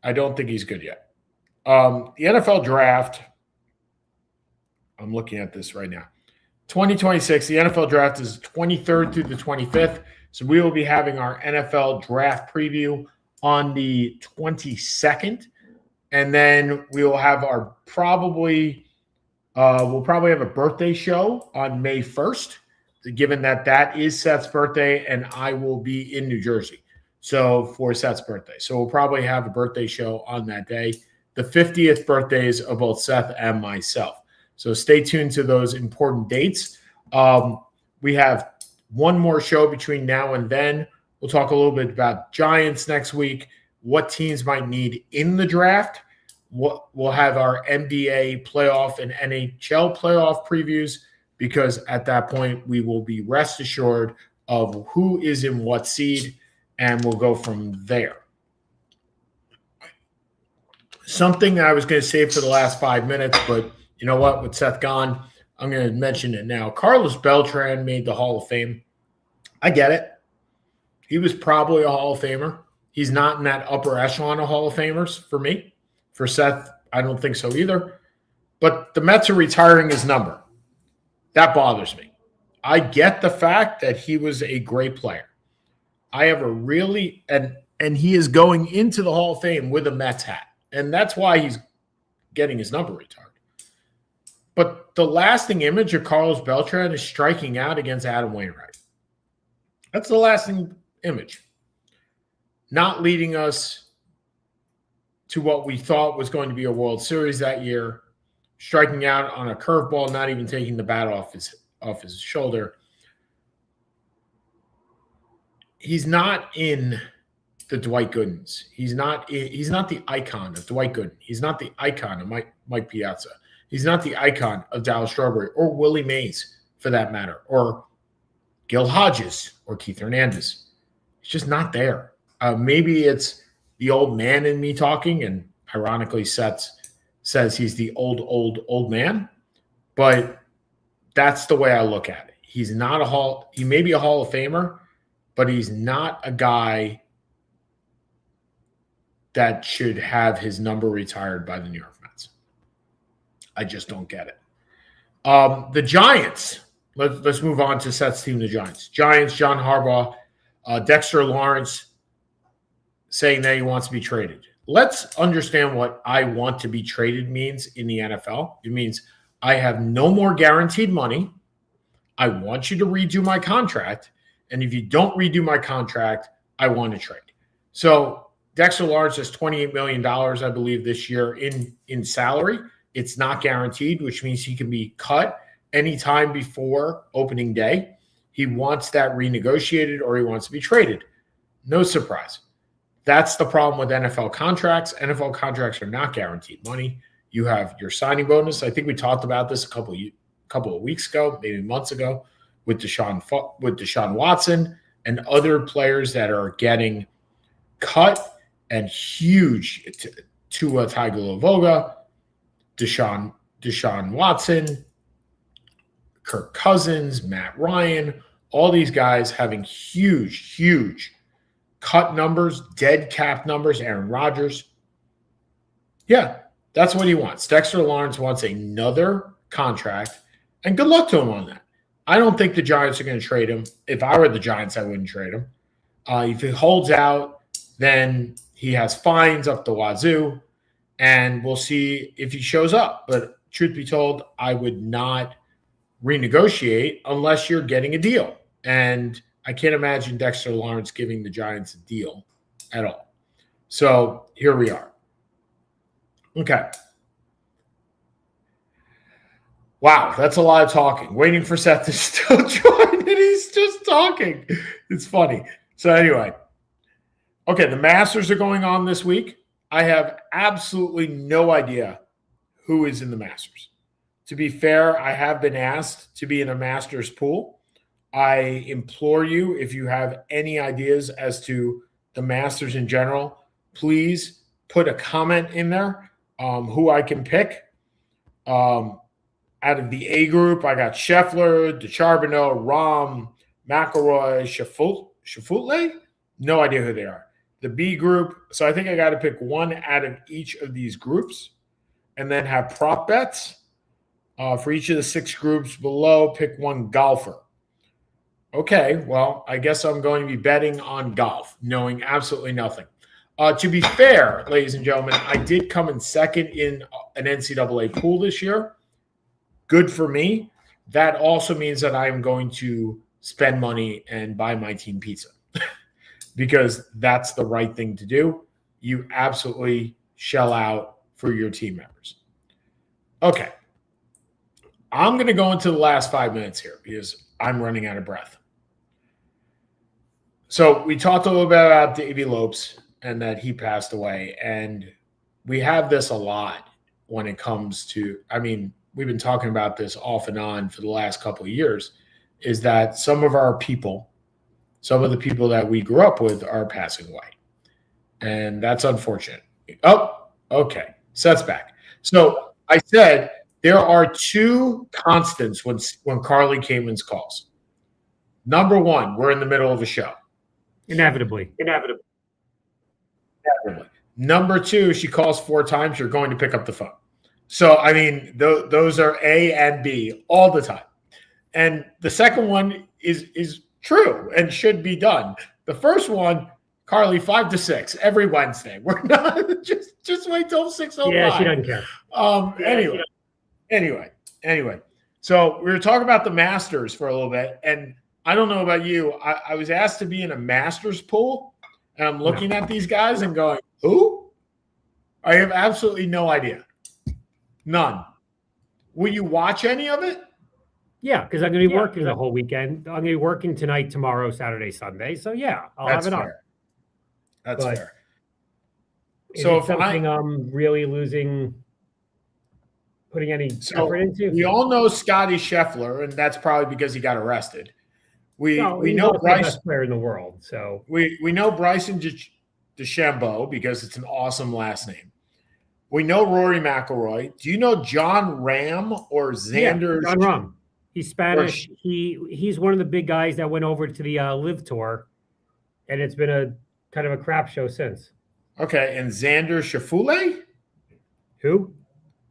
I don't think he's good yet. The NFL draft, I'm looking at this right now. 2026, the NFL draft is 23rd through the 25th. So we will be having our NFL draft preview on the 22nd. And then we will have we'll probably have a birthday show on May 1st, given that is Seth's birthday and I will be in New Jersey. So for Seth's birthday. So we'll probably have a birthday show on that day. The 50th birthdays of both Seth and myself. So stay tuned to those important dates. We have one more show between now and then. We'll talk a little bit about Giants next week, what teams might need in the draft. We'll have our NBA playoff and NHL playoff previews because at that point we will be rest assured of who is in what seed, and we'll go from there. Something I was going to save for the last 5 minutes, but you know what? With Seth gone, I'm going to mention it now. Carlos Beltran made the Hall of Fame. I get it. He was probably a Hall of Famer. He's not in that upper echelon of Hall of Famers for me. For Seth, I don't think so either. But the Mets are retiring his number. That bothers me. I get the fact that he was a great player. I have a really and he is going into the Hall of Fame with a Mets hat. And that's why he's getting his number retired. But the lasting image of Carlos Beltran is striking out against Adam Wainwright. That's the lasting image. Not leading us to what we thought was going to be a World Series that year, striking out on a curveball, not even taking the bat off his shoulder. He's not in the Dwight Goodens. He's not the icon of Dwight Gooden. He's not the icon of Mike Piazza. He's not the icon of Dallas Strawberry or Willie Mays, for that matter, or Gil Hodges or Keith Hernandez. He's just not there. Maybe it's the old man in me talking, and ironically, Seth says he's the old man, but that's the way I look at it. He's not he may be a Hall of Famer, but he's not a guy that should have his number retired by the New York Mets. I just don't get it. The Giants. Let's move on to Seth's team, the Giants. Giants, John Harbaugh, Dexter Lawrence saying that he wants to be traded. Let's understand what I want to be traded means in the NFL. It means I have no more guaranteed money. I want you to redo my contract. And if you don't redo my contract, I want to trade. So Dexter Lawrence has $28 million, I believe, this year in salary. It's not guaranteed, which means he can be cut anytime before opening day. He wants that renegotiated or he wants to be traded. No surprise. That's the problem with NFL contracts. NFL contracts are not guaranteed money. You have your signing bonus. I think we talked about this a couple of weeks ago, maybe months ago, with Deshaun Watson and other players that are getting cut and huge. Tua Tagovailoa, Deshaun Watson, Kirk Cousins, Matt Ryan, all these guys having huge cut numbers, dead cap numbers, Aaron Rodgers. Yeah, that's what he wants. Dexter Lawrence wants another contract, and good luck to him on that. I don't think the Giants are going to trade him. If I were the Giants, I wouldn't trade him. If he holds out, then he has fines up the wazoo, and we'll see if he shows up. But truth be told, I would not renegotiate unless you're getting a deal. And I can't imagine Dexter Lawrence giving the Giants a deal at all. So here we are. Okay. Wow, that's a lot of talking. Waiting for Seth to still join, and he's just talking. It's funny. So anyway, okay, the Masters are going on this week. I have absolutely no idea who is in the Masters. To be fair, I have been asked to be in a Masters pool. I implore you, if you have any ideas as to the Masters in general, please put a comment in there who I can pick. Out of the A group, I got Scheffler, DeChambeau, Rahm, McIlroy, Schauffele. No idea who they are. The B group, so I think I got to pick one out of each of these groups and then have prop bets. For each of the 6 groups below, pick one golfer. Okay, well, I guess I'm going to be betting on golf, knowing absolutely nothing. To be fair, ladies and gentlemen, I did come in second in an NCAA pool this year. Good for me. That also means that I am going to spend money and buy my team pizza because that's the right thing to do. You absolutely shell out for your team members. Okay. I'm going to go into the last 5 minutes here because I'm running out of breath. So we talked a little bit about Davey Lopes and that he passed away. And we have this a lot when it comes to, we've been talking about this off and on for the last couple of years, is that some of our people, some of the people that we grew up with are passing away. And that's unfortunate. Oh, okay. Seth's back. So I said there are two constants when Carly Kamin's calls. Number one, we're in the middle of a show. Inevitably. Number two, she calls 4 times, you're going to pick up the phone. So, I mean, those are A and B all the time. And the second one is true and should be done. The first one, Carly, 5 to 6 every Wednesday. We're not just wait till 6:05. Yeah, she doesn't care. Anyway. So we were talking about the Masters for a little bit, and I don't know about you. I was asked to be in a Masters pool, and I'm looking at these guys and going, who? I have absolutely no idea. None. Will you watch any of it? Yeah, because I'm going to be working the whole weekend. I'm going to be working tonight, tomorrow, Saturday, Sunday. So, yeah, I'll have it on. That's fair. So if something I'm really putting any effort into? We all know Scotty Scheffler, and that's probably because he got arrested. We know the best player in the world. So we know Bryson DeChambeau because it's an awesome last name. We know Rory McIlroy. Do you know John Rahm or Xander? Yeah, John Rahm. He's Spanish. He's one of the big guys that went over to the Live Tour, and it's been a kind of a crap show since. Okay, and Xander Schauffele? Who?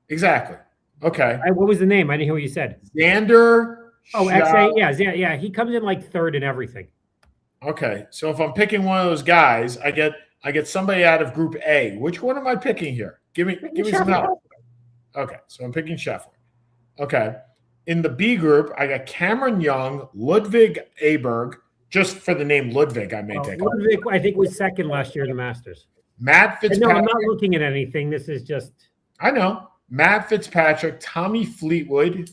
Exactly. Okay. What was the name? I didn't hear what you said. Xander. Oh, XA. Yeah. He comes in like third in everything. Okay, so if I'm picking one of those guys, I get somebody out of Group A. Which one am I picking here? Give me some help. Okay, so I'm picking Scheffler. Okay. In the B group, I got Cameron Young, Ludwig Aberg. Just for the name Ludwig, I may take. Ludwig, I think, was second last year in the Masters. Matt Fitzpatrick. No, I'm not looking at anything. This is just. I know. Matt Fitzpatrick, Tommy Fleetwood,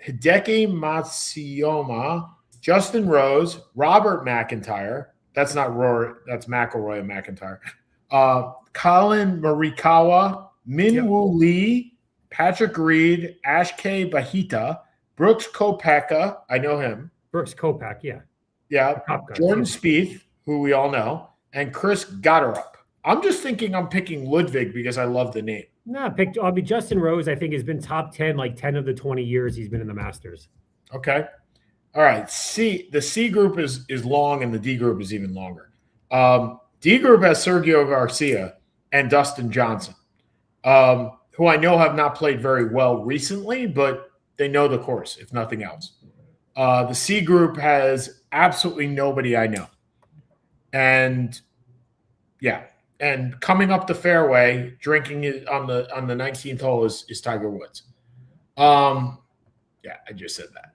Hideki Matsuyama, Justin Rose, Robert McIntyre. That's not Rory. That's McIlroy and McIntyre. Colin Morikawa, Min-Woo Lee, Patrick Reed, Ashke Bahita, Brooks Koepka. I know him. Brooks Koepka, yeah. Yeah. Jordan Spieth, who we all know, and Chris Gotterup. I'm just thinking I'm picking Ludwig because I love the name. No, I'll be Justin Rose. I think has been top 10 like 10 of the 20 years he's been in the Masters. Okay. All right. The C group is long and the D group is even longer. D group has Sergio Garcia and Dustin Johnson, who I know have not played very well recently, but they know the course, if nothing else. The C group has absolutely nobody I know. And yeah. And coming up the fairway, drinking it on the 19th hole is Tiger Woods. Yeah, I just said that.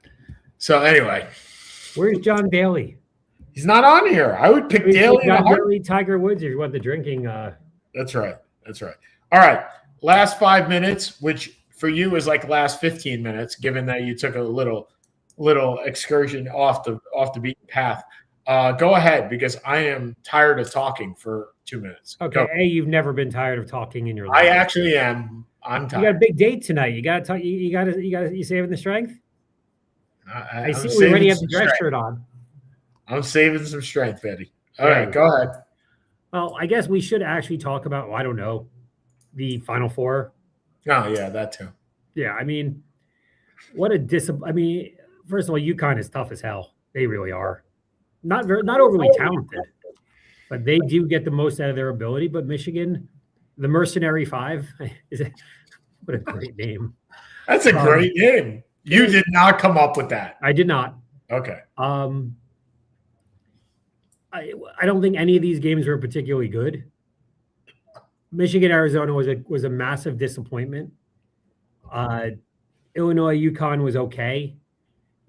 So anyway, where's John Daly? He's not on here. I would pick Daly. Daly, Tiger Woods, if you want the drinking. That's right. All right, last 5 minutes, which for you is like last 15 minutes, given that you took a little excursion off the beaten path. Go ahead, because I am tired of talking for 2 minutes. Okay. Go. You've never been tired of talking in your life. I actually am. I'm tired. You got a big date tonight. You got to talk. You saving the strength? I see we already have the dress shirt on. I'm saving some strength, Eddie. All right, go ahead. Well, I guess we should actually talk about, I don't know, the Final Four. Oh, yeah, that too. Yeah, I mean, what a discipline. I mean, first of all, UConn is tough as hell. They really are. Not overly talented, but they do get the most out of their ability. But Michigan, the Mercenary Five, what a great name. That's a great name. You did not come up with that. I did not. Okay. I don't think any of these games were particularly good. Michigan, Arizona was a massive disappointment. Illinois, UConn was okay.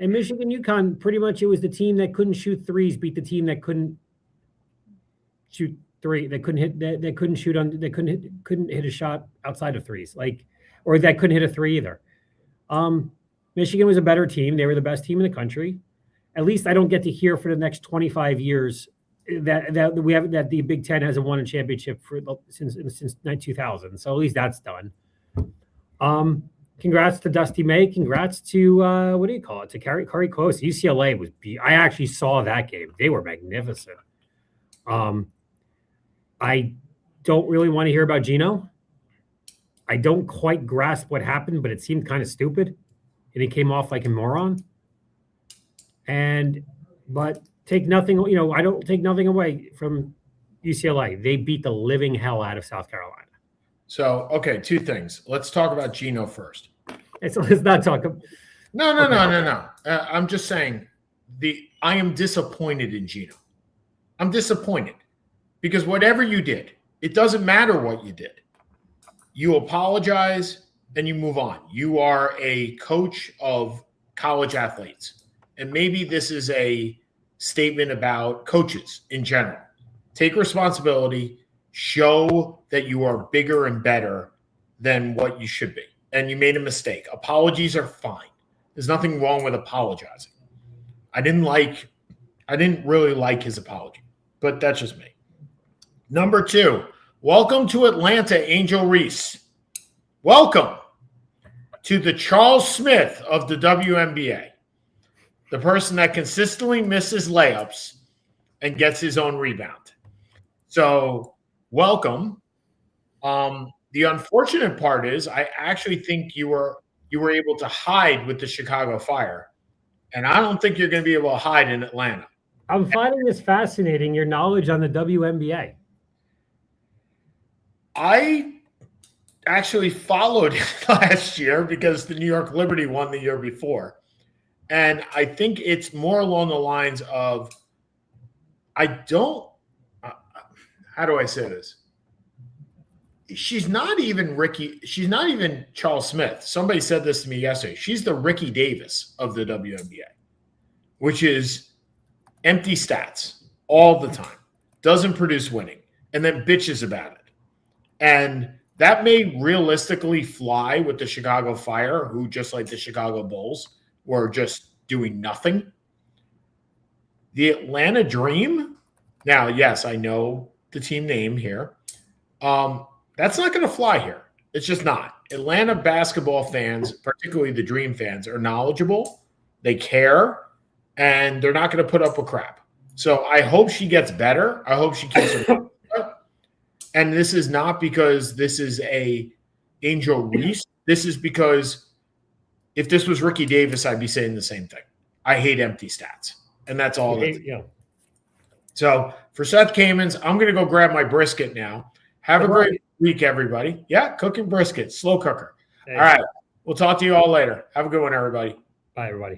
And Michigan, UConn, pretty much it was the team that couldn't shoot threes beat the team that couldn't shoot three, that couldn't hit a shot outside of threes, or that couldn't hit a three either. Michigan was a better team. They were the best team in the country. At least I don't get to hear for the next 25 years that the Big Ten hasn't won a championship since 2000. So at least that's done. congrats to Dusty May. Congrats to what do you call it? To Curry Close. UCLA was. I actually saw that game. They were magnificent. I don't really want to hear about Gino. I don't quite grasp what happened, but it seemed kind of stupid, and he came off like a moron. But take nothing. I don't take nothing away from UCLA. They beat the living hell out of South Carolina. So, okay, two things. Let's talk about Gino first. Let's not talk. No. I'm just saying I am disappointed in Gino. I'm disappointed because whatever you did, it doesn't matter what you did. You apologize and you move on. You are a coach of college athletes. And maybe this is a statement about coaches in general. Take responsibility, show that you are bigger and better than what you should be. And you made a mistake. Apologies are fine. There's nothing wrong with apologizing. I didn't really like his apology, but that's just me. Number 2, welcome to Atlanta, Angel Reese. Welcome to the Charles Smith of the WNBA, the person that consistently misses layups and gets his own rebound. So, welcome. The unfortunate part is I actually think you were able to hide with the Chicago Fire, and I don't think you're going to be able to hide in Atlanta. I'm finding this fascinating, your knowledge on the WNBA. I actually followed it last year because the New York Liberty won the year before. And I think it's more along the lines of how do I say this? She's not even Charles Smith. Somebody said this to me yesterday. She's the Ricky Davis of the WNBA, which is empty stats all the time, doesn't produce winning, and then bitches about it. And that may realistically fly with the Chicago Fire, who, just like the Chicago Bulls, were just doing nothing. The Atlanta Dream, now, yes, I know the team name here. That's not going to fly here. It's just not. Atlanta basketball fans, particularly the Dream fans, are knowledgeable. They care, and they're not going to put up with crap. So I hope she gets better. I hope she keeps her. And this is not because this is a Angel Reese. This is because if this was Ricky Davis, I'd be saying the same thing. I hate empty stats. And that's all. Yeah. So for Seth Kamens, I'm going to go grab my brisket now. Have a great week, everybody. Yeah, cooking brisket, slow cooker. All right. We'll talk to you all later. Have a good one, everybody. Bye, everybody.